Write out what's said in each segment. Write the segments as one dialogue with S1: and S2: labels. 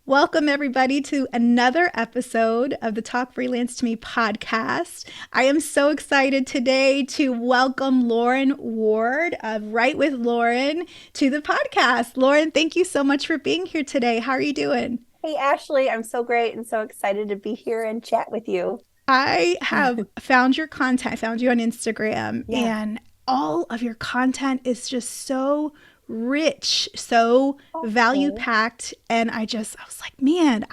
S1: Welcome, everybody, to another episode of the Talk Freelance to Me podcast. I am so excited today to welcome Lauren Ward of Write with Lauren to the podcast. Lauren, thank you so much for being here today. How are you doing?
S2: Hey Ashley, I'm so great and so excited to be here and chat with you.
S1: I have found your content, I found you on Instagram,
S2: Yeah.
S1: and all of your content is just so rich, so value
S2: Oh.
S1: packed. And I was like, man,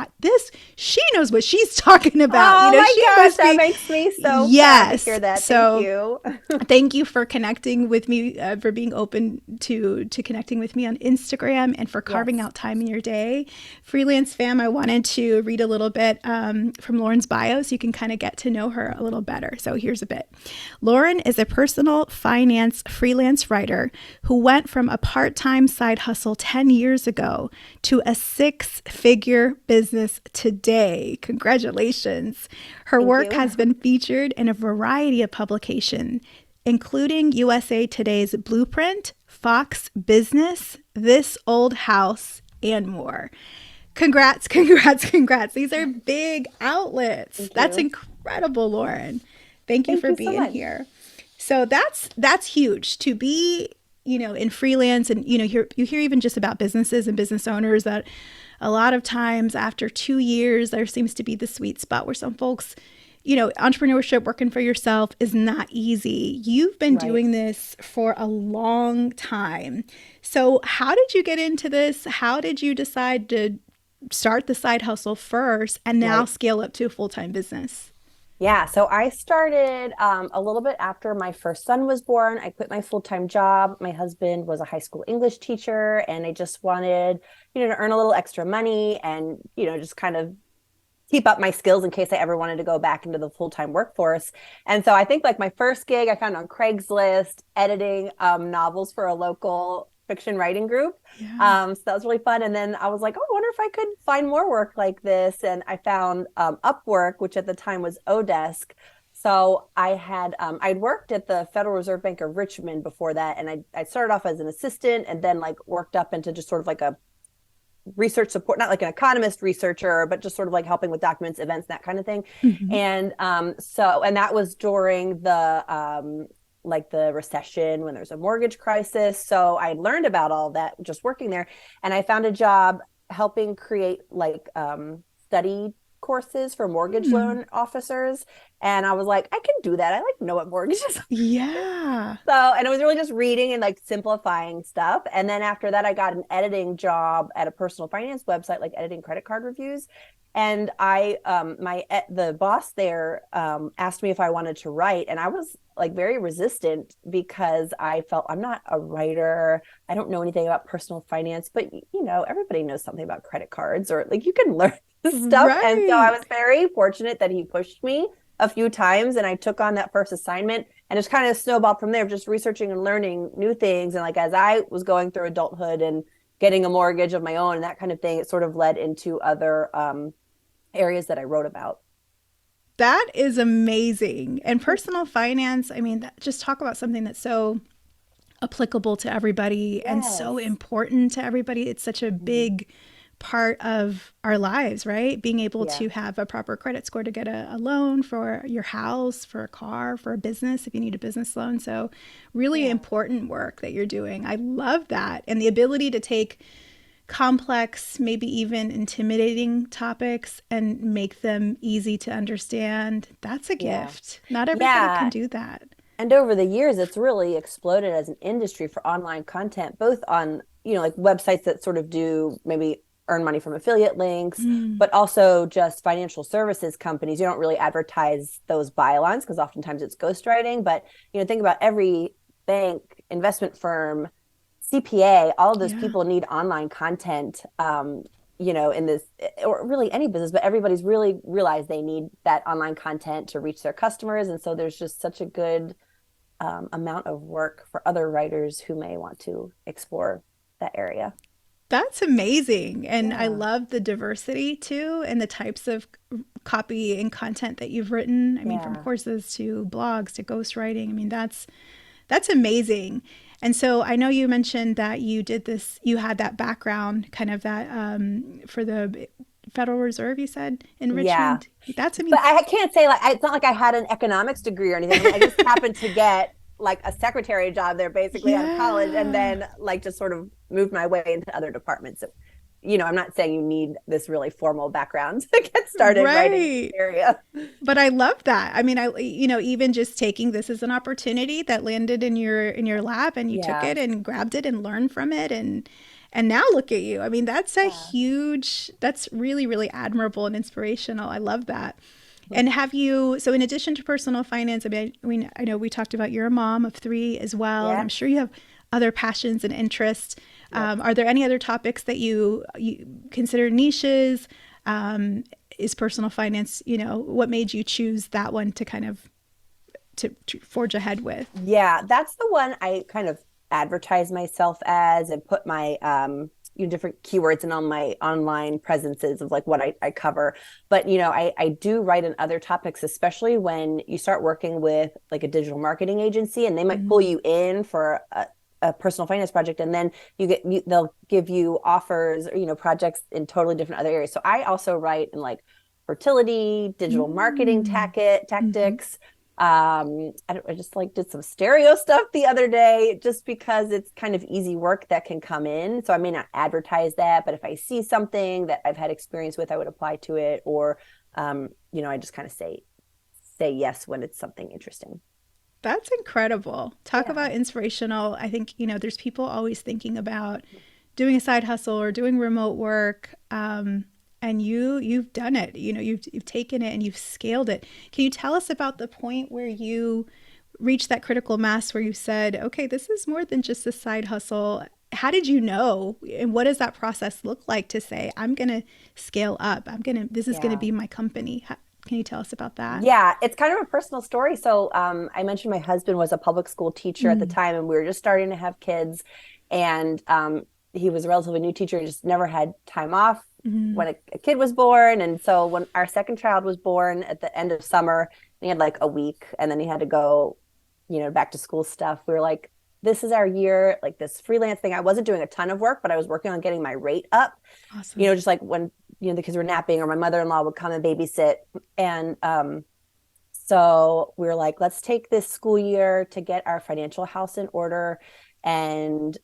S1: she knows what she's talking about.
S2: Oh my
S1: She
S2: gosh,
S1: must
S2: that
S1: be,
S2: makes me so proud to
S1: yes.
S2: hear that. Thank
S1: So
S2: you.
S1: thank you for connecting with me, for being open to connecting with me on Instagram and for carving
S2: Yes.
S1: out time in your day. Freelance fam, I wanted to read a little bit from Lauren's bio so you can kind of get to know her a little better. So here's a bit. Lauren is a personal finance freelance writer who went from a part-time side hustle 10 years ago to a six-figure business today. Congratulations. Her
S2: Thank
S1: work
S2: you.
S1: has been featured in a variety of publications, including USA Today's Blueprint, Fox Business, This Old House, and more. Congrats, congrats, congrats. These are big outlets.
S2: Thank
S1: That's
S2: you.
S1: incredible, Lauren. Thank you
S2: Thank
S1: for
S2: you so
S1: being
S2: much.
S1: here. So that's huge to be, in freelance. And you hear even just about businesses and business owners that a lot of times after 2 years there seems to be the sweet spot where some folks, entrepreneurship, working for yourself is not easy. You've been
S2: Right.
S1: doing this for a long time. So how did you get into this? How did you decide to start the side hustle first and now
S2: Right.
S1: scale up to a full-time business?
S2: Yeah, so I started a little bit after my first son was born. I quit my full-time job. My husband was a high school English teacher, and I just wanted, to earn a little extra money and, just kind of keep up my skills in case I ever wanted to go back into the full-time workforce. And so I think like my first gig I found on Craigslist editing novels for a local fiction writing group.
S1: Yeah.
S2: So that was really fun. And then I was like, oh, I wonder if I could find more work like this. And I found Upwork, which at the time was Odesk. So I'd worked at the Federal Reserve Bank of Richmond before that, and I started off as an assistant and then like worked up into just sort of like a research support, not like an economist researcher, but just sort of like helping with documents, events, that kind of thing.
S1: Mm-hmm.
S2: And that was during like the recession when there's a mortgage crisis. So I learned about all that just working there. And I found a job helping create like study courses for mortgage
S1: Mm.
S2: loan officers. And I was like, I can do that. I like know what mortgages
S1: Yeah.
S2: so, and it was really just reading and like simplifying stuff. And then after that, I got an editing job at a personal finance website, like editing credit card reviews. And the boss there, asked me if I wanted to write. And I was like very resistant because I felt I'm not a writer. I don't know anything about personal finance, but everybody knows something about credit cards or like you can learn this stuff. And so I
S1: Right.
S2: was very fortunate that he pushed me a few times and I took on that first assignment and it's kind of snowballed from there, just researching and learning new things. And like as I was going through adulthood and getting a mortgage of my own and that kind of thing, it sort of led into other areas that I wrote about.
S1: That is amazing. And personal finance, I mean, just talk about something that's so applicable to everybody and so
S2: Yes.
S1: important to everybody. It's such a
S2: Mhm.
S1: big part of our lives, right? Being able
S2: Yeah.
S1: to have a proper credit score to get a loan for your house, for a car, for a business, if you need a business loan. So, really
S2: Yeah.
S1: important work that you're doing. I love that. And the ability to take complex, maybe even intimidating topics and make them easy to understand. That's a
S2: Yeah.
S1: gift. Not everybody can
S2: Yeah.
S1: do that.
S2: And over the years, it's really exploded as an industry for online content, both on, like websites that sort of do maybe earn money from affiliate links,
S1: Mm,
S2: but also just financial services companies. You don't really advertise those bylines because oftentimes it's ghostwriting. But, think about every bank, investment firm, CPA, all of those
S1: yeah.
S2: people need online content. In this, or really any business, but everybody's really realized they need that online content to reach their customers. And so there's just such a good amount of work for other writers who may want to explore that area.
S1: That's amazing. And I
S2: Yeah.
S1: love the diversity too and the types of copy and content that you've written. I mean, from
S2: Yeah.
S1: courses to blogs to ghostwriting. I mean, that's amazing. And so I know you mentioned that you did this, you had that background, kind of that for the Federal Reserve, you said, in
S2: Yeah.
S1: Richmond. That's, I
S2: But
S1: mean,
S2: I can't say like it's not like I had an economics degree or anything. I mean, I just happened to get like a secretary job there basically out of college, and
S1: yeah.
S2: then like just sort of moved my way into other departments. So, I'm not saying you need this really formal background to get started writing in
S1: Right.
S2: the area.
S1: But I love that. I mean, even just taking this as an opportunity that landed in your lap, and you took
S2: Yeah.
S1: it and grabbed it and learned from it, and now look at you. I mean,
S2: Yeah.
S1: that's really, really admirable and inspirational. I love that. And have you, so in addition to personal finance, I know we talked about you're a mom of three as well, and
S2: Yeah.
S1: I'm sure you have other passions and interests.
S2: Yep.
S1: Are there any other topics that you consider niches? Is personal finance, what made you choose that one to kind of to forge ahead with?
S2: Yeah, that's the one I kind of advertise myself as and put my different keywords in on my online presences of like what I cover. But I do write in other topics, especially when you start working with like a digital marketing agency and they might pull
S1: Mm.
S2: you in for a personal finance project, and then they'll give you offers or projects in totally different other areas. So I also write in like fertility, digital marketing
S1: Mm. Hmm.
S2: tactics. I just like did some stereo stuff the other day just because it's kind of easy work that can come in. So I may not advertise that, but if I see something that I've had experience with, I would apply to it. Or, I just kind of say yes when it's something interesting.
S1: That's incredible. Talk
S2: Yeah.
S1: about inspirational. I think, there's people always thinking about doing a side hustle or doing remote work. And you've done it. You've taken it and you've scaled it. Can you tell us about the point where you reached that critical mass where you said, okay, this is more than just a side hustle? How did you know? And what does that process look like to say, I'm going to scale up? This is going to
S2: Yeah.
S1: be my company. Can you tell us about that?
S2: Yeah, it's kind of a personal story. So, I mentioned my husband was a public school teacher at the
S1: Mm.
S2: time, and we were just starting to have kids. And he was a relatively new teacher, just never had time off
S1: Mm.
S2: when a kid was born. And so, when our second child was born at the end of summer, he had like a week, and then he had to go, back to school stuff. We were like, this is our year, like this freelance thing. I wasn't doing a ton of work, but I was working on getting my rate up,
S1: Awesome.
S2: just like when the kids were napping or my mother-in-law would come and babysit. And so we were like, let's take this school year to get our financial house in order. And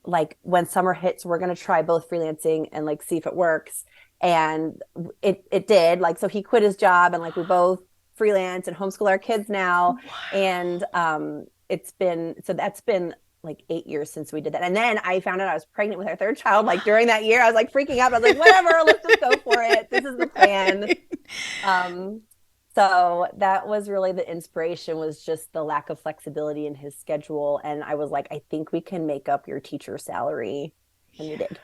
S2: like when summer hits, we're going to try both freelancing and like see if it works. And it did. Like, so he quit his job and like we both freelance and homeschool our kids now.
S1: Wow.
S2: And that's been like 8 years since we did that. And then I found out I was pregnant with our third child. Like during that year, I was like freaking out. I was like, whatever, let's just go for it. This is the plan.
S1: Right.
S2: Um, so that was really the inspiration, was just the lack of flexibility in his schedule. And I was like, I think we can make up your teacher salary. And we did.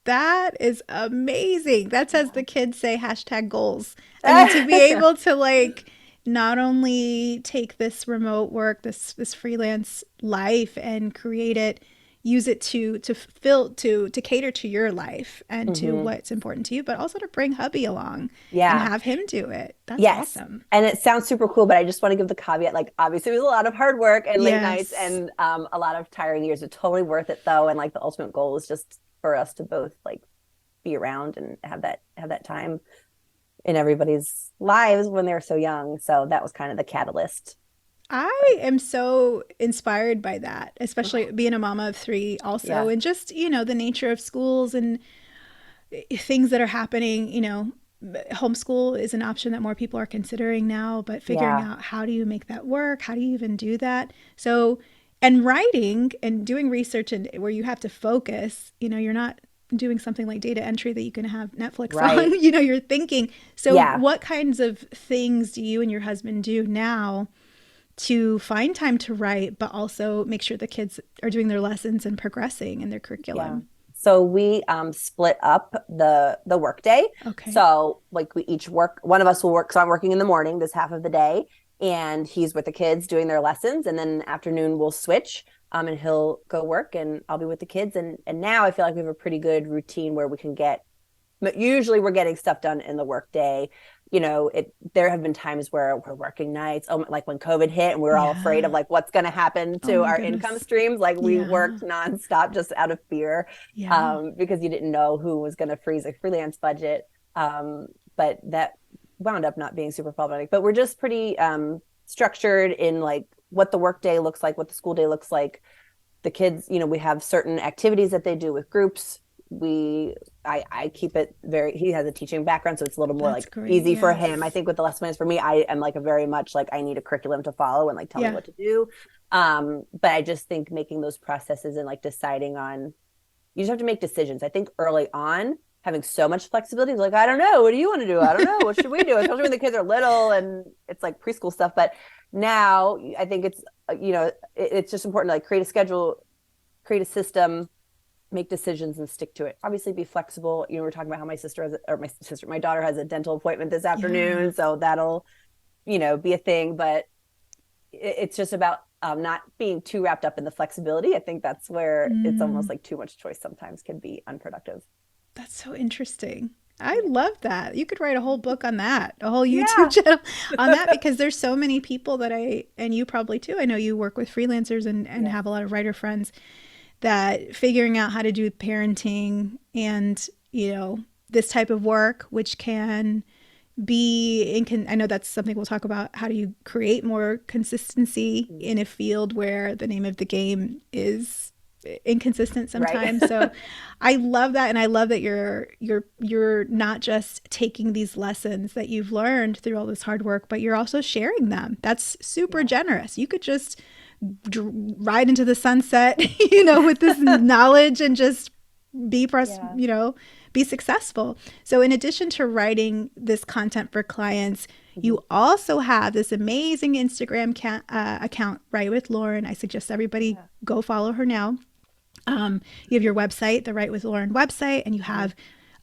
S1: That is amazing. That's as the kids say, hashtag goals. I mean, to be
S2: Yeah.
S1: able to like not only take this remote work, this freelance life and create it, use it to cater to your life and to
S2: Hmm.
S1: what's important to you, but also to bring hubby along and
S2: Yeah.
S1: have him do it. That's
S2: Yes.
S1: awesome.
S2: And it sounds super cool, but I just want to give the caveat, like obviously it was a lot of hard work and late nights
S1: Yes.
S2: and a lot of tiring years, but totally worth it though. And like the ultimate goal is just for us to both like be around and have that time in everybody's lives when they're so young. So that was kind of the catalyst.
S1: I am so inspired by that, especially being a mama of three, also,
S2: Yeah.
S1: and just, the nature of schools and things that are happening. Homeschool is an option that more people are considering now, but figuring
S2: Yeah.
S1: out how do you make that work? How do you even do that? So, and writing and doing research and where you have to focus, you're not doing something like data entry that you can have Netflix
S2: Right.
S1: on, you're thinking. So,
S2: Yeah.
S1: what kinds of things do you and your husband do now to find time to write, but also make sure the kids are doing their lessons and progressing in their
S2: Yeah.
S1: curriculum?
S2: So we split up the work day.
S1: Okay.
S2: So like we each work, one of us will work. So I'm working in the morning, this half of the day, and he's with the kids doing their lessons. And then in the afternoon we'll switch. And he'll go work and I'll be with the kids. And now I feel like we have a pretty good routine where we can get, but usually we're getting stuff done in the work day. there have been times where we're working nights, like when COVID hit and we were all afraid of
S1: Yeah.
S2: like what's going to happen
S1: Oh
S2: to
S1: my
S2: our income
S1: goodness.
S2: streams. Like we
S1: Yeah.
S2: worked nonstop just out of fear,
S1: Yeah.
S2: because you didn't know who was going to freeze a freelance budget. But that wound up not being super problematic. But we're just pretty structured in like what the work day looks like, what the school day looks like. The kids, we have certain activities that they do with groups. I keep it very, he has a teaching background, so it's a little more
S1: That's
S2: like
S1: great.
S2: easy for him. I
S1: Yes.
S2: think with the lesson plans, for me, I am like a very much like I need a curriculum to follow and like tell me
S1: Yeah.
S2: what to do. But I just think making those processes and like deciding on, you just have to make decisions. I think early on, having so much flexibility, like, I don't know, what do you want to do? I don't know, what should we do? Especially when the kids are little and it's like preschool stuff. But now I think it's just important to like create a schedule, create a system, make decisions and stick to it. Obviously be flexible. We're talking about how my daughter has a dental appointment this
S1: Yeah.
S2: afternoon, so that'll, be a thing. But it's just about not being too wrapped up in the flexibility. I think that's where it's almost
S1: Mm,
S2: like too much choice sometimes can be unproductive.
S1: that's so interesting. I
S2: Yeah.
S1: love that. You could write a whole book on that, a whole YouTube
S2: Yeah.
S1: channel on that, because there's so many people that and you probably too, I know you work with freelancers and
S2: Yes.
S1: have a lot of writer friends that figuring out how to do parenting and, this type of work, which can I know that's something we'll talk about. How do you create more consistency in a field where the name of the game is inconsistent
S2: Right.
S1: sometimes? So I love that, and I love that you're not just taking these lessons that you've learned through all this hard work, but you're also sharing them. That's super
S2: Yeah.
S1: generous. You could just ride into the sunset, with this knowledge and just
S2: Yeah.
S1: be successful. So in addition to writing this content for clients,
S2: Mhm.
S1: you also have this amazing Instagram account, Write with Lauren. I suggest everybody
S2: Yeah.
S1: go follow her now. You have your website, the Write with Lauren website, and you
S2: Mhm.
S1: have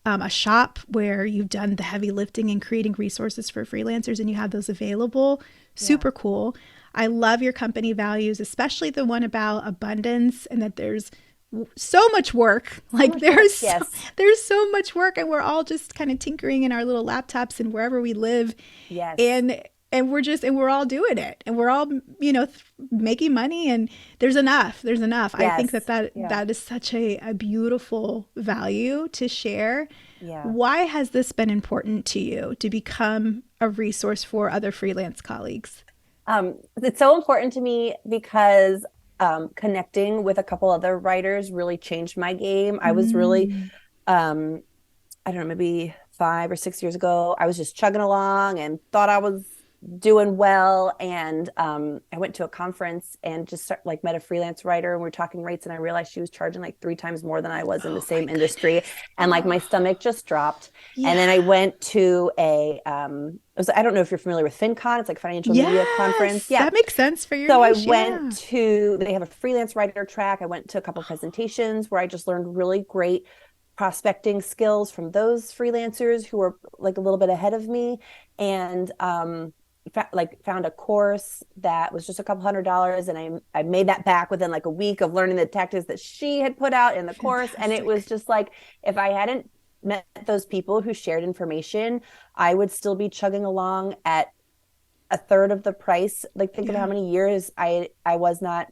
S1: a shop where you've done the heavy lifting and creating resources for freelancers, and you have those available.
S2: Yeah.
S1: Super cool. I love your company values, especially the one about abundance and that there's so much work.
S2: So
S1: Like
S2: much work. Yes.
S1: there's so much work, and we're all just kind of tinkering in our little laptops and wherever we live,
S2: Yes.
S1: and we're all doing it, and we're all making money, and there's enough. I think that
S2: Yes.
S1: that,
S2: Yeah.
S1: that is such a beautiful value to share.
S2: Yeah.
S1: Why has this been important to you to become a resource for other freelance colleagues?
S2: It's so important to me because connecting with a couple other writers really changed my game. I was really,
S1: Mm.
S2: um, I don't know, maybe 5 or 6 years ago, I was just chugging along and thought I was doing well. And I went to a conference and like met a freelance writer, and we were talking rates, and I realized she was charging like 3 times more than I was in the
S1: Oh my
S2: same industry.
S1: goodness.
S2: And like my
S1: Oh,
S2: stomach just dropped. And then I
S1: yeah.
S2: went to I don't know if you're familiar with FinCon. It's like financial media conference.
S1: Yes,
S2: Yeah.
S1: that makes sense for your
S2: So
S1: niche. Yeah.
S2: they have a freelance writer track. I went to a couple presentations where I just learned really great prospecting skills from those freelancers who were like a little bit ahead of me. And found a course that was just a couple $100, and I made that back within like a week of learning the tactics that she had put out in the course. And it was
S1: Fantastic.
S2: just like, if I hadn't met those people who shared information, I would still be chugging along at a third of the price. Like, think of how
S1: Yeah.
S2: many years I was not,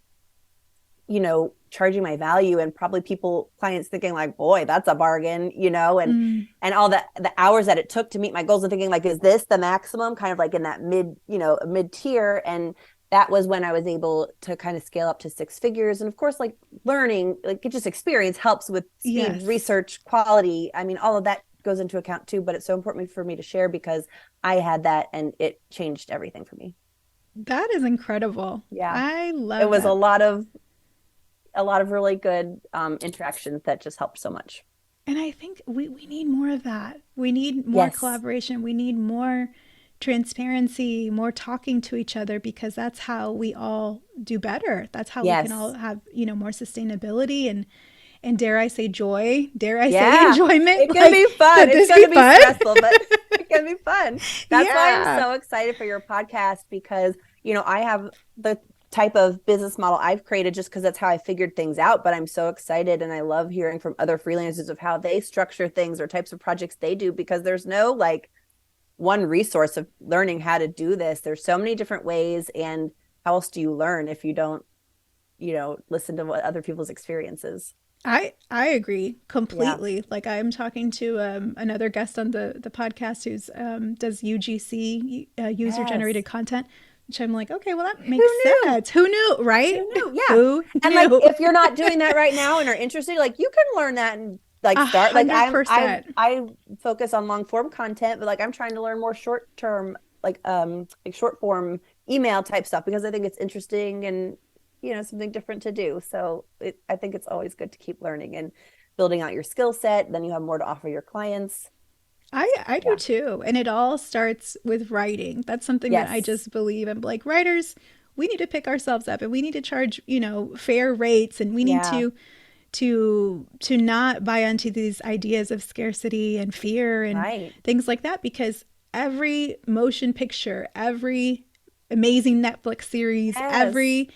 S2: charging my value, and probably clients thinking like, boy, that's a bargain,
S1: Mm,
S2: and all the hours that it took to meet my goals, and thinking like, is this the maximum, kind of like in that mid tier. And that was when I was able to kind of scale up to 6 figures. And of course, like learning, like it just experience helps with speed,
S1: yes.
S2: research, quality. I mean, all of that goes into account too, but it's so important for me to share because I had that and it changed everything for me.
S1: That is incredible.
S2: Yeah.
S1: I
S2: It
S1: love
S2: was
S1: that.
S2: a lot of really good interactions that just helped so much.
S1: And I think we need more of that. We need more
S2: Yes.
S1: collaboration. We need more transparency, more talking to each other, because that's how we all do better. That's how we can all
S2: Yes.
S1: have, more sustainability and dare I say joy, dare I say
S2: Yeah.
S1: enjoyment.
S2: It can
S1: Like,
S2: be fun.
S1: could
S2: It's
S1: this
S2: going
S1: be
S2: to be
S1: fun?
S2: stressful, but it can be fun. That's why I'm
S1: Yeah.
S2: so excited for your podcast because, I have the type of business model I've created just because that's how I figured things out. But I'm so excited, and I love hearing from other freelancers of how they structure things or types of projects they do, because there's no like one resource of learning how to do this. There's so many different ways, and how else do you learn if you don't, listen to what other people's experiences?
S1: I agree
S2: Yeah.
S1: completely. Like I'm talking to another guest on the podcast who's does UGC, user
S2: Yes.
S1: generated content, which I'm like, okay, well that
S2: Who
S1: makes
S2: knew?
S1: sense. Who knew,
S2: Who
S1: right?
S2: knew? Yeah.
S1: Who
S2: And like
S1: knew?
S2: if you're not doing that right now and are interested, like you can learn that and like
S1: A
S2: start. Like
S1: hundred
S2: I
S1: percent.
S2: I focus on long form content, but like I'm trying to learn more short term, like short form email type stuff because I think it's interesting and something different to do. So I think it's always good to keep learning and building out your skill set. Then you have more to offer your clients.
S1: I do
S2: Yeah.
S1: too. And it all starts with writing. That's something that I
S2: Yes.
S1: just believe. I'm like, writers, we need to pick ourselves up and we need to charge, fair rates, and we need
S2: Yeah.
S1: to not buy into these ideas of scarcity and fear and
S2: Right.
S1: things like that, because every motion picture, every amazing Netflix series,
S2: Yes.
S1: every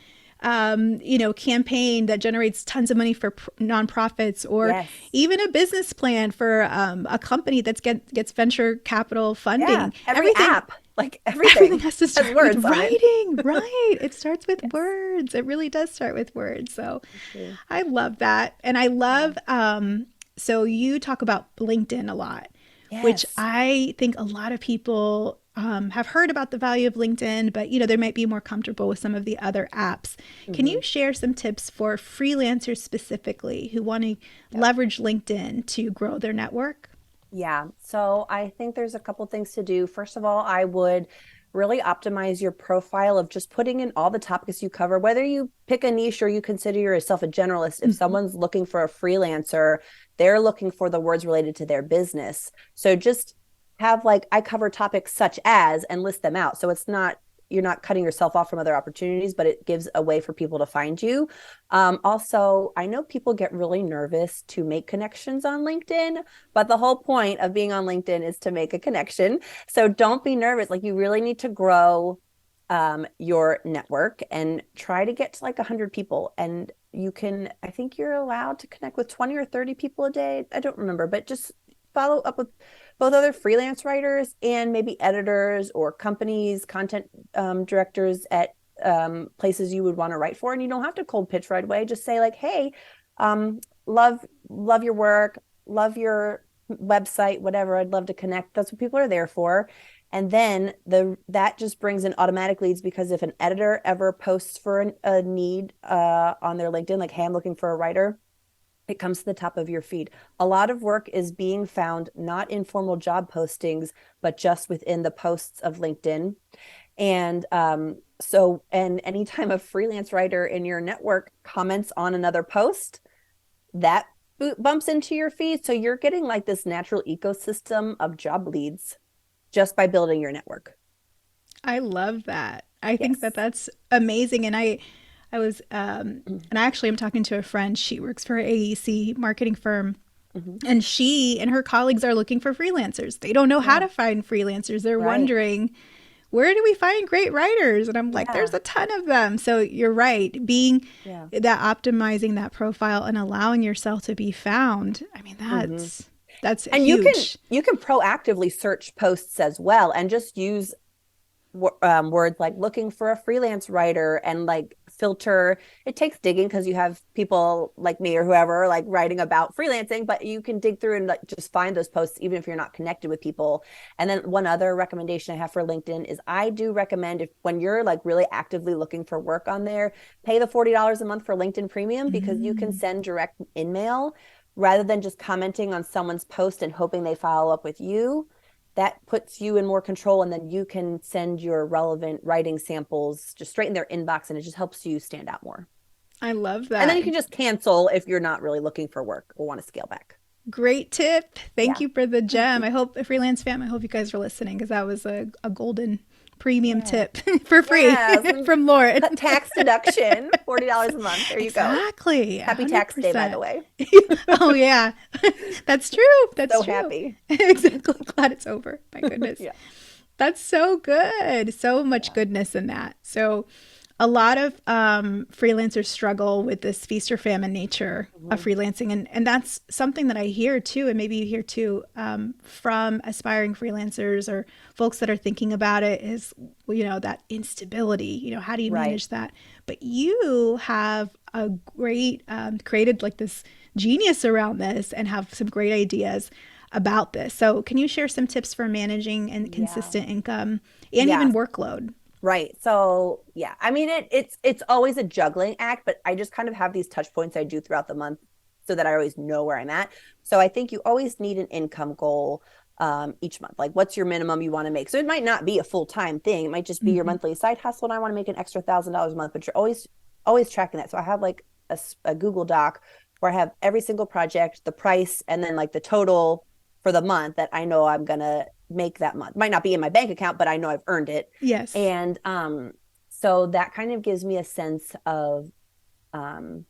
S1: campaign that generates tons of money for nonprofits, or
S2: Yes.
S1: even a business plan for a company that gets venture capital
S2: Yeah.
S1: funding.
S2: Every
S1: Everything,
S2: app, like
S1: everything
S2: everything
S1: has to
S2: has
S1: start with
S2: words on it.
S1: writing, right? It starts with
S2: Yes.
S1: words. It really does start with words. So
S2: True.
S1: I love that. And I
S2: Yeah.
S1: love, so you talk about LinkedIn a lot, which
S2: Yes.
S1: I think a lot of people have heard about the value of LinkedIn, but they might be more comfortable with some of the other apps. Can
S2: Hmm.
S1: you share some tips for freelancers specifically who want to
S2: Yep.
S1: leverage LinkedIn to grow their network?
S2: Yeah. So I think there's a couple things to do. First of all, I would really optimize your profile of just putting in all the topics you cover, whether you pick a niche or you consider yourself a generalist. If
S1: Mhm.
S2: someone's looking for a freelancer, they're looking for the words related to their business. So just have like, I cover topics such as and list them out. So it's not, you're not cutting yourself off from other opportunities, but it gives a way for people to find you. Also, I know people get really nervous to make connections on LinkedIn, but the whole point of being on LinkedIn is to make a connection. So don't be nervous. Like you really need to grow your network and try to get to like 100 people. And you can, I think you're allowed to connect with 20 or 30 people a day. I don't remember, but just follow up with both other freelance writers and maybe editors or companies, content directors at places you would want to write for. And you don't have to cold pitch right away. Just say like, hey, love your work, love your website, whatever. I'd love to connect. That's what people are there for. And then that just brings in automatic leads, because if an editor ever posts for a need on their LinkedIn, like, hey, I'm looking for a writer, it comes to the top of your feed. A lot of work is being found not in formal job postings, but just within the posts of LinkedIn. And and anytime a freelance writer in your network comments on another post, that bumps into your feed. So you're getting like this natural ecosystem of job leads just by building your network.
S1: I love that. I think that
S2: Yes.
S1: that's amazing. And I was, and I actually am talking to a friend. She works for an AEC marketing firm,
S2: Mm-hmm.
S1: and she and her colleagues are looking for freelancers. They don't know how
S2: Yeah.
S1: to find freelancers. They're
S2: Right.
S1: wondering, where do we find great writers? And I'm like, there's
S2: Yeah.
S1: a ton of them. So you're right. Being
S2: Yeah.
S1: that, optimizing that profile and allowing yourself to be found. I mean,
S2: Mm-hmm.
S1: that's
S2: And
S1: huge.
S2: you can proactively search posts as well and just use words like looking for a freelance writer and like filter. It takes digging because you have people like me or whoever like writing about freelancing, but you can dig through and like just find those posts even if you're not connected with people. And then one other recommendation I have for LinkedIn is I do recommend, if when you're like really actively looking for work on there, pay the $40 a month for LinkedIn Premium, because you can
S1: Mm.
S2: send direct in mail rather than just commenting on someone's post and hoping they follow up with you. That puts you in more control, and then you can send your relevant writing samples just straight in their inbox, and it just helps you stand out more.
S1: I love
S2: And then
S1: that.
S2: you can just cancel if you're not really looking for work or want to scale back.
S1: Great tip. Thank
S2: Yeah.
S1: you for the gem. I hope, freelance fam, I hope you guys are listening, because that was a golden premium
S2: Yeah.
S1: tip for free
S2: Yes.
S1: from Lauren.
S2: Cut tax deduction, $40 a month. There you go.
S1: Exactly.
S2: Happy tax day, by the
S1: 100%.
S2: way.
S1: Oh, yeah. That's true. That's
S2: So
S1: true.
S2: happy.
S1: Exactly. Glad it's over. My goodness.
S2: Yeah.
S1: That's so good. So much
S2: Yeah.
S1: goodness in that. So, a lot of freelancers struggle with this feast or famine nature of
S2: Mhm.
S1: freelancing, and that's something that I hear too, and maybe you hear too, from aspiring freelancers or folks that are thinking about it, is that instability. How do you
S2: Right.
S1: manage that? But you have a great created like this genius around this and have some great ideas about this. So can you share some tips for managing and
S2: Yeah.
S1: consistent income and
S2: Yeah.
S1: even workload?
S2: Right. So yeah, I mean it's always a juggling act, but I just kind of have these touch points I do throughout the month so that I always know where I'm at. So I think you always need an income goal each month. Like what's your minimum you want to make? So it might not be a full-time thing. It might just be your
S1: Mm-hmm.
S2: monthly side hustle and I want to make an extra $1,000 a month, but you're always tracking that. So I have like a Google Doc where I have every single project, the price, and then like the total for the month that I know I'm gonna make that month. Might not be in my bank account, but I know I've earned it.
S1: Yes.
S2: And so that kind of gives me a sense of um,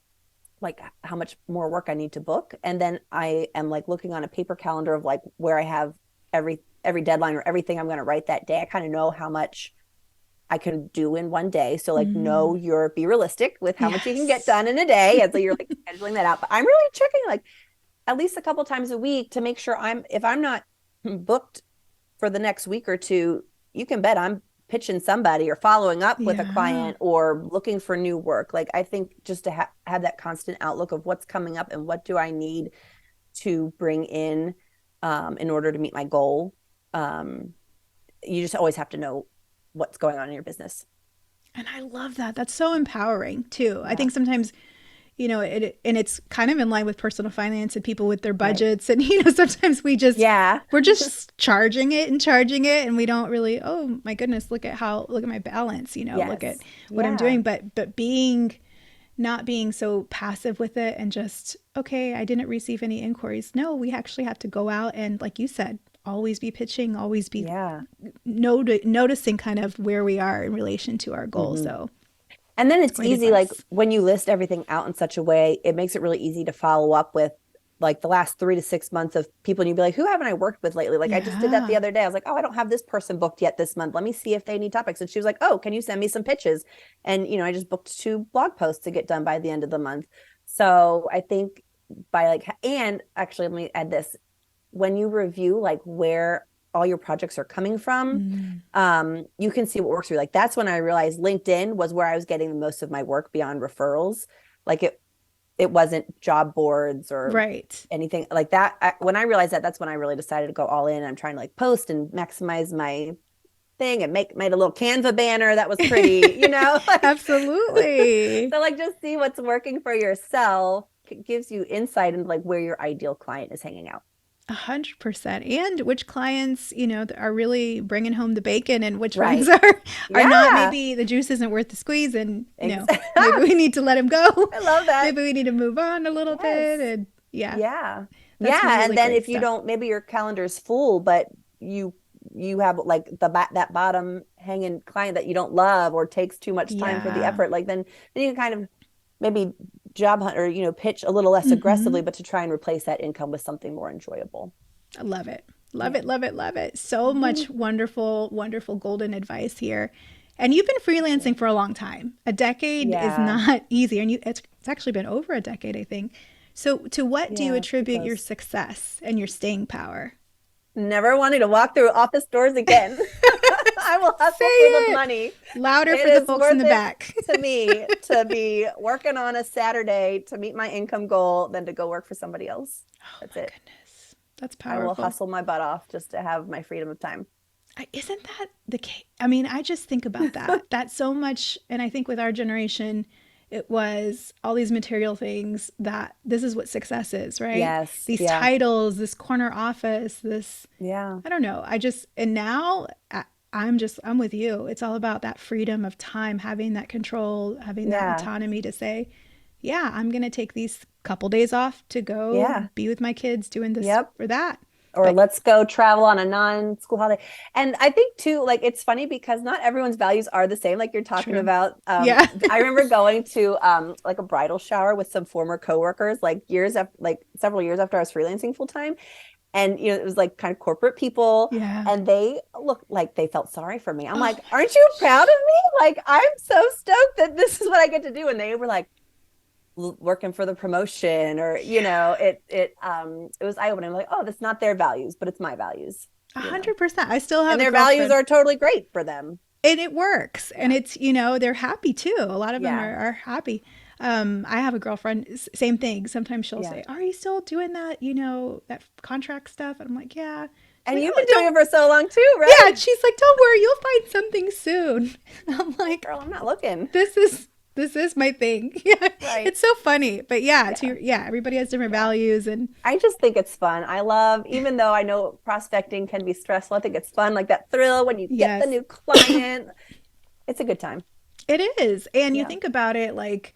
S2: like how much more work I need to book. And then I am like looking on a paper calendar of like where I have every deadline or everything I'm going to write that day. I kind of know how much I can do in one day. So like
S1: Mm.
S2: be realistic with how much you can get
S1: Yes.
S2: done in a day. And so you're like scheduling that out. But I'm really checking like at least a couple times a week to make sure if I'm not booked for the next week or two, you can bet I'm pitching somebody or following up with a
S1: Yeah.
S2: client or looking for new work. Like I think just to have that constant outlook of what's coming up and what do I need to bring in order to meet my goal. Um, you just always have to know what's going on in your business.
S1: And I love that. That's so empowering too. I
S2: Yeah.
S1: think sometimes, and it's kind of in line with personal finance and people with their
S2: Right.
S1: budgets. And, sometimes
S2: Yeah.
S1: we're just charging it. And we don't really, oh my goodness, look at my balance, look at
S2: Yes.
S1: what I'm
S2: Yeah.
S1: doing. But not being so passive with it and just, okay, I didn't receive any inquiries. No, we actually have to go out and, like you said, always be pitching, always be
S2: Yeah.
S1: noticing kind of where we are in relation to our goal.
S2: Mm-hmm.
S1: So
S2: And then
S1: it's
S2: it's
S1: great
S2: easy, like
S1: advice.
S2: when you list everything out in such a way, it makes it really easy to follow up with like the last 3 to 6 months of people. And you'd be like, who haven't I worked with lately? Like I just did that the
S1: Yeah.
S2: other day. I was like, oh, I don't have this person booked yet this month. Let me see if they need topics. And she was like, oh, can you send me some pitches? And, I just booked 2 blog posts to get done by the end of the month. So I think and actually, let me add this when you review like where all your projects are coming from,
S1: Mm.
S2: you can see what works for you. Like that's when I realized LinkedIn was where I was getting the most of my work beyond referrals. Like it wasn't job boards or
S1: Right.
S2: anything like that. When I realized that, that's when I really decided to go all in. I'm trying to like post and maximize my thing and made a little Canva banner that was pretty. Like
S1: Absolutely.
S2: so like just see what's working for yourself. It gives you insight into like where your ideal client is hanging out.
S1: 100%. And which clients, are really bringing home the bacon and which ones
S2: Right.
S1: are not.
S2: Yeah.
S1: Maybe the juice isn't worth the squeeze and,
S2: Exactly.
S1: maybe we need to let him go.
S2: I love that.
S1: Maybe we need to move on a little
S2: Yes.
S1: bit. And yeah,
S2: Yeah.
S1: that's
S2: Yeah. And
S1: really
S2: then
S1: great
S2: if you
S1: stuff.
S2: don't, maybe your calendar's full, but you have like that bottom hanging client that you don't love or takes too much time for the
S1: Yeah.
S2: effort, like then you can kind of maybe job hunt or pitch a little less
S1: Mm-hmm.
S2: aggressively, but to try and replace that income with something more enjoyable.
S1: I love it. Love
S2: Yeah.
S1: it, love it, love it. So
S2: Mhm.
S1: much wonderful, wonderful golden advice here. And you've been
S2: Thank you.
S1: freelancing for a long time. A decade is
S2: Yeah.
S1: not easy. And it's actually been over a decade, I think. So, to what do you
S2: Yeah. Pretty
S1: attribute your
S2: close.
S1: success and your staying power?
S2: Never wanting to walk through office doors again. I will
S1: Say
S2: hustle for the
S1: it
S2: money.
S1: louder
S2: It
S1: for the
S2: is
S1: folks in
S2: worth
S1: the
S2: it
S1: back.
S2: to me to be working on a Saturday to meet my income goal than to go work for somebody else.
S1: Oh
S2: That's
S1: my
S2: it.
S1: goodness. That's
S2: I will
S1: powerful.
S2: hustle my butt off just to have my freedom of time.
S1: Isn't that the case? I mean, I just think about that. That's so much. And I think with our generation, it was all these material things that this is what success is, right?
S2: Yes.
S1: These
S2: Yeah.
S1: titles, this corner office, this,
S2: Yeah.
S1: I don't know. And now I'm with you. It's all about that freedom of time, having that control, having that
S2: Yeah.
S1: autonomy to say, yeah, I'm going to take these couple days off to go
S2: Yeah.
S1: be with my kids doing this
S2: Yep.
S1: or that.
S2: Or
S1: But
S2: let's go travel on a non-school holiday. And I think too, like it's funny because not everyone's values are the same, like you're talking
S1: true.
S2: about.
S1: Yeah.
S2: I remember going to like a bridal shower with some former coworkers, like several years after I was freelancing full time. And, it was like kind of corporate people.
S1: Yeah.
S2: And they looked like they felt sorry for me. I'm
S1: Oh
S2: like,
S1: my
S2: aren't you
S1: gosh.
S2: proud of me? Like, I'm so stoked that this is what I get to do. And they were like, working for the promotion, or it was eye-opening. Like, oh, that's not their values, but it's my values.
S1: 100%. I still
S2: And
S1: have a
S2: their values
S1: girlfriend
S2: are totally great for them.
S1: and it works. And
S2: Yeah.
S1: it's, they're happy too. A lot of them
S2: Yeah.
S1: are happy. I have a girlfriend, same thing. Sometimes she'll
S2: Yeah.
S1: say, are you still doing that, that contract stuff? And I'm like, yeah. She's
S2: And
S1: like,
S2: you've
S1: oh,
S2: been doing it
S1: don't,
S2: for so long too,
S1: yeah.
S2: right?
S1: She's like, don't worry, you'll find something soon. I'm like,
S2: Girl, I'm not looking.
S1: this is my thing. Yeah.
S2: Right.
S1: It's so funny. But yeah,
S2: Yeah.
S1: everybody has different
S2: Yeah.
S1: values and
S2: I just think it's fun. I love, even though I know prospecting can be stressful, I think it's fun. Like that thrill when you get the
S1: yes,
S2: new client. It's a good time.
S1: it is. And you
S2: Yeah.
S1: think about it like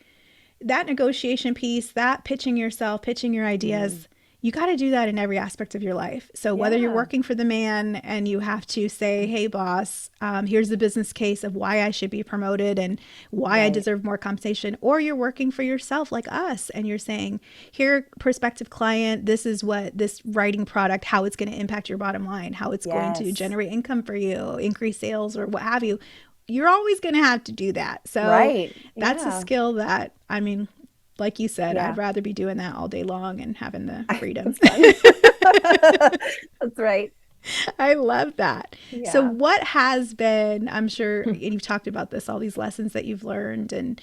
S1: that negotiation piece, that pitching yourself, pitching your
S2: Mm.
S1: ideas, you got to do that in every aspect of your life. So whether you're
S2: Yeah.
S1: working for the man and you have to say, hey, boss, here's the business case of why I should be promoted and why I
S2: Right.
S1: deserve more compensation, or you're working for yourself like us and you're saying, here, prospective client, this is what this writing product, how it's going to impact your bottom line, how it's going to
S2: Yes.
S1: generate income for you, increase sales or what have you. You're always going to have to do that. So
S2: Right.
S1: that's a
S2: Yeah.
S1: skill that, I mean, like you said, I'd
S2: Yeah.
S1: rather be doing that all day long and having the freedom.
S2: It's fun. That's right.
S1: I love that. So,
S2: Yeah.
S1: what has been, I'm sure, and you've talked about this, all these lessons that you've learned and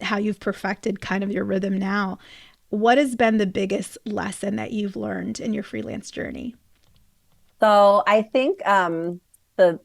S1: how you've perfected kind of your rhythm now. What has been the biggest lesson that you've learned in your freelance journey?
S2: So I think the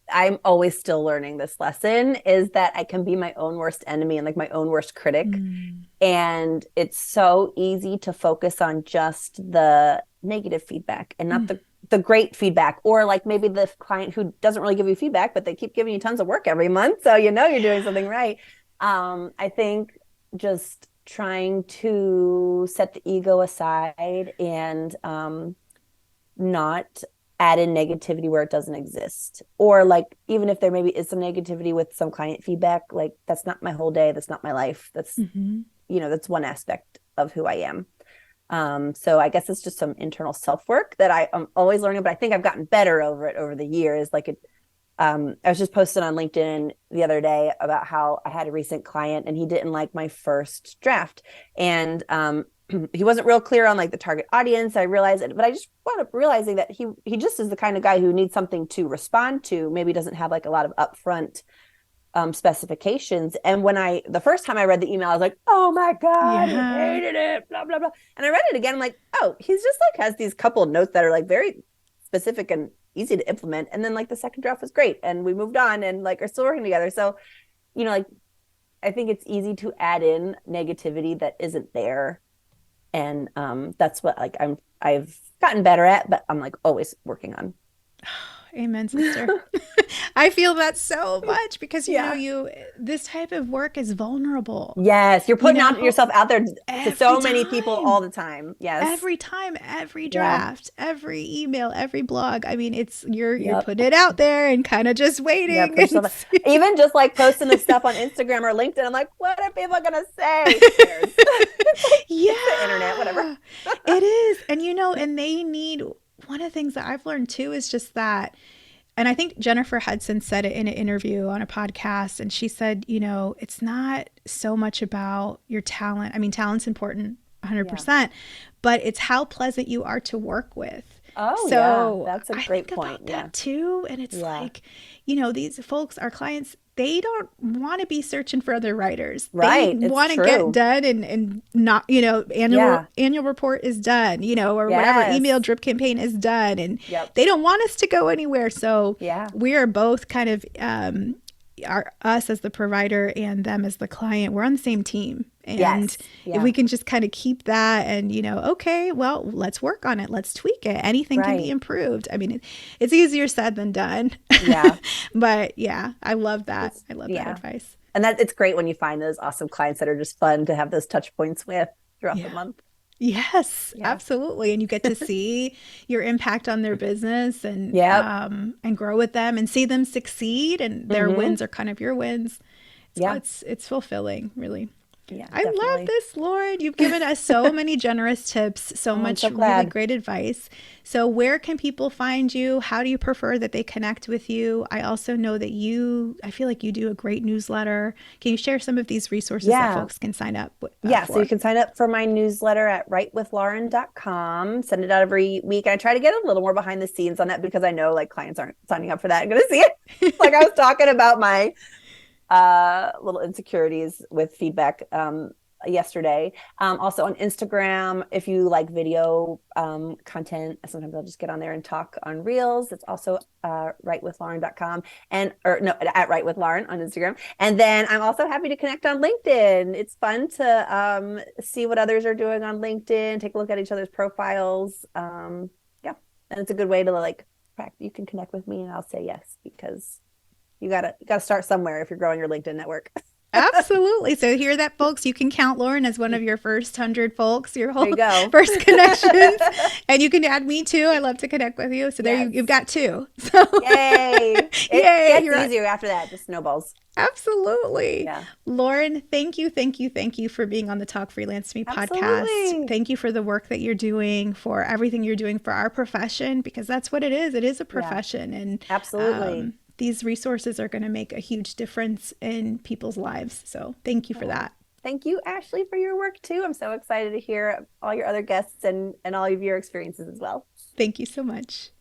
S2: I'm always still learning this lesson is that I can be my own worst enemy and like my own worst critic.
S1: Mm.
S2: And it's so easy to focus on just the negative feedback and not the great feedback, or like maybe the client who doesn't really give you feedback, but they keep giving you tons of work every month. So you're doing something right. I think just trying to set the ego aside and not add in negativity where it doesn't exist. Or like, even if there maybe is some negativity with some client feedback, like that's not my whole day. That's not my life. That's, that's one aspect of who I am. So I guess it's just some internal self-work that I'm always learning, but I think I've gotten better over it over the years. Like I was just posting on LinkedIn the other day about how I had a recent client and he didn't like my first draft. And he wasn't real clear on like the target audience. I realized it, but I just wound up realizing that he just is the kind of guy who needs something to respond to, maybe doesn't have like a lot of upfront specifications. And when the first time I read the email, I was like, oh my God, he hated it, blah, blah, blah. And I read it again. I'm like, oh, he's just like has these couple of notes that are like very specific and easy to implement. And then like the second draft was great. And we moved on and like are still working together. So, like I think it's easy to add in negativity that isn't there. And that's what like I've gotten better at, but I'm like always working on.
S1: Amen, sister. I feel that so much because
S2: Yeah.
S1: this type of work is vulnerable.
S2: Yes, you're putting yourself out there to so many people all the time. Yes.
S1: Every time, every draft, every email, every blog. I mean, you're putting it out there and kind of just waiting.
S2: Yeah, even just like posting this stuff on Instagram or LinkedIn, I'm like, what are people gonna say?
S1: Yeah,
S2: the internet, whatever.
S1: It is, and and they need. One of the things that I've learned too is just that, and I think Jennifer Hudson said it in an interview on a podcast, and she said, it's not so much about your talent. I mean, talent's important, 100%, but it's how pleasant you are to work with.
S2: Oh,
S1: so
S2: yeah, that's a great point.
S1: About that too, and it's like, these folks, our clients, they don't want to be searching for other writers.
S2: Right.
S1: They want to get done and not, annual report is done, or whatever email drip campaign is done. And they don't want us to go anywhere. So we are both kind of, us as the provider and them as the client, we're on the same team. And if we can just kind of keep that and, okay, well, let's work on it. Let's tweak it. Anything can be improved. I mean, it's easier said than done. Yeah. But I love that. I love that advice.
S2: And it's great when you find those awesome clients that are just fun to have those touch points with throughout the month.
S1: Yes, absolutely. And you get to see your impact on their business and grow with them and see them succeed, and their wins are kind of your wins. So it's fulfilling, really.
S2: Yeah,
S1: I love
S2: definitely.
S1: this, Lauren. You've given us so many generous tips, so
S2: Oh, I'm
S1: much
S2: so
S1: really
S2: glad.
S1: great advice. So, where can people find you? How do you prefer that they connect with you? I also know that I feel like you do a great newsletter. Can you share some of these resources that
S2: Yeah.
S1: folks can sign up
S2: Yeah, so you
S1: for?
S2: can sign up for my newsletter at writewithlauren.com. Send it out every week. And I try to get a little more behind the scenes on that because I know like clients aren't signing up for that and going to see it. Like I was talking about my little insecurities with feedback yesterday. Also on Instagram, if you like video content, sometimes I'll just get on there and talk on Reels. It's also writewithlauren.com and or no at writewithlauren on Instagram. And then I'm also happy to connect on LinkedIn. It's fun to see what others are doing on LinkedIn, take a look at each other's profiles. Yeah, and it's a good way to like you can connect with me and I'll say yes because you gotta start somewhere if you're growing your LinkedIn network.
S1: Absolutely. So hear that, folks. You can count Lauren as one of your first 100 folks, your
S2: There you
S1: whole
S2: go.
S1: first connections, and you can add me too. I love to connect with you. So there
S2: Yes.
S1: you've got two. So
S2: Yay. It
S1: yay,
S2: gets
S1: you're on.
S2: easier after that, just snowballs.
S1: Absolutely.
S2: Yeah.
S1: Lauren, thank you, thank you, thank you for being on the Talk Freelance to Me podcast.
S2: Absolutely.
S1: Thank you for the work that you're doing, for everything you're doing for our profession, because that's what it is. It is a
S2: Yeah.
S1: profession. And
S2: Absolutely.
S1: these resources are going to make a huge difference in people's lives. So thank you for
S2: Well,
S1: that.
S2: thank you, Ashley, for your work too. I'm so excited to hear all your other guests and all of your experiences as well.
S1: Thank you so much.